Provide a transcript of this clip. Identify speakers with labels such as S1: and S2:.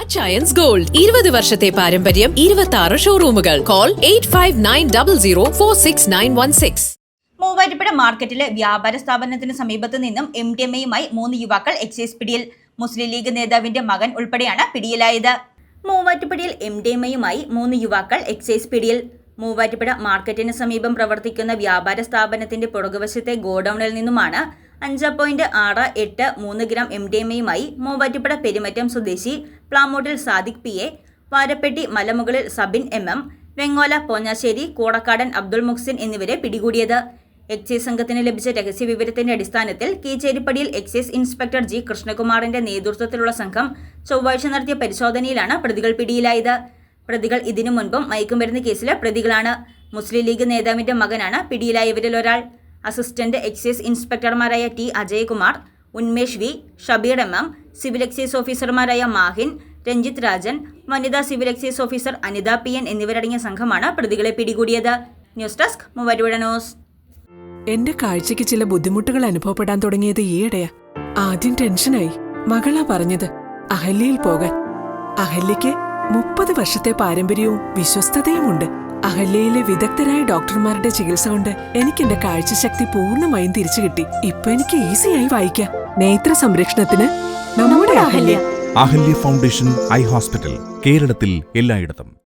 S1: Achayans gold 20 വർഷത്തെ പാരമ്പര്യം, 26 ഷോറൂമുകൾ. Call 8590046916.
S2: Muvattupuzha മാർക്കറ്റിലെ വ്യാപാര സ്ഥാപനത്തിന് സമീപത്ത് നിന്നും MDMAയുമായി 3 യുവാക്കൾ എക്സൈസ് പിടിയിൽ. മുസ്ലിം ലീഗ് നേതാവിന്റെ മകൻ ഉൾപ്പെടെയാണ് പിടിയിലായത്. മൂവാറ്റുപുഴയിൽ MDMAയുമായി 3 യുവാക്കൾ എക്സൈസ് പിടിയിൽ. മൂവാറ്റുപുഴ മാർക്കറ്റിന് സമീപം പ്രവർത്തിക്കുന്ന വ്യാപാര സ്ഥാപനത്തിന്റെ പുറകുവശത്തെ ഗോഡൌണിൽ നിന്നുമാണ് 5.63 ഗ്രാം MDMAയുമായി മൂവാറ്റുപുഴ പെരുമറ്റം സ്വദേശി പ്ലാമൂട്ടിൽ സാദിഖ് PA, വാരപ്പെട്ടി മലമുകളിൽ സബിൻ MM, വെങ്ങോല പോഞ്ഞാശ്ശേരി കൂടക്കാടൻ അബ്ദുൾ മുഹ്സിൻ എന്നിവരെ പിടികൂടിയത്. എക്സൈസ് സംഘത്തിന് ലഭിച്ച രഹസ്യ വിവരത്തിന്റെ അടിസ്ഥാനത്തിൽ കീച്ചേരിപ്പടിയിൽ എക്സൈസ് ഇൻസ്പെക്ടർ G കൃഷ്ണകുമാറിന്റെ നേതൃത്വത്തിലുള്ള സംഘം ചൊവ്വാഴ്ച നടത്തിയ പരിശോധനയിലാണ് പ്രതികൾ പിടിയിലായത്. പ്രതികൾ ഇതിനു മുൻപും മയക്കുമരുന്ന് കേസിലെ പ്രതികളാണ്. മുസ്ലിം ലീഗ് നേതാവിന്റെ മകനാണ് പിടിയിലായവരിൽ ഒരാൾ. അസിസ്റ്റന്റ് എക്സൈസ് ഇൻസ്പെക്ടർമാരായ T Ajayakumar, Unmesh V, Shabeer MM, civil excise ഓഫീസർമാരായ മാഹിൻ, രഞ്ജിത്ത് രാജൻ, വനിതാ civil excise officer Anitha PN എന്നിവരടങ്ങിയ സംഘമാണ് പ്രതികളെ പിടികൂടിയത്. News desk Muvattupuzha news.
S3: എന്റെ കാഴ്ചയ്ക്ക് ചില ബുദ്ധിമുട്ടുകൾ അനുഭവപ്പെടാൻ തുടങ്ങിയത് ഈയിടെയാ. ആദ്യം ടെൻഷനായി. മകളാ പറഞ്ഞത് അഹല്യയിൽ പോകാൻ. അഹല്യയ്ക്ക് 30 വർഷത്തെ പാരമ്പര്യവും വിശ്വസ്തതയുമുണ്ട്. അഹല്യയിലെ വിദഗ്ധരായ ഡോക്ടർമാരുടെ ചികിത്സ കൊണ്ട് എനിക്ക് എന്റെ കാഴ്ചശക്തി പൂർണ്ണമായും തിരിച്ചു കിട്ടി. ഇപ്പൊ എനിക്ക് ഈസിയായി വായിക്കാം. നേത്ര സംരക്ഷണത്തിന് നമ്മുടെ Ahalya.
S4: Ahalya foundation eye hospital, കേരളത്തിൽ എല്ലായിടത്തും.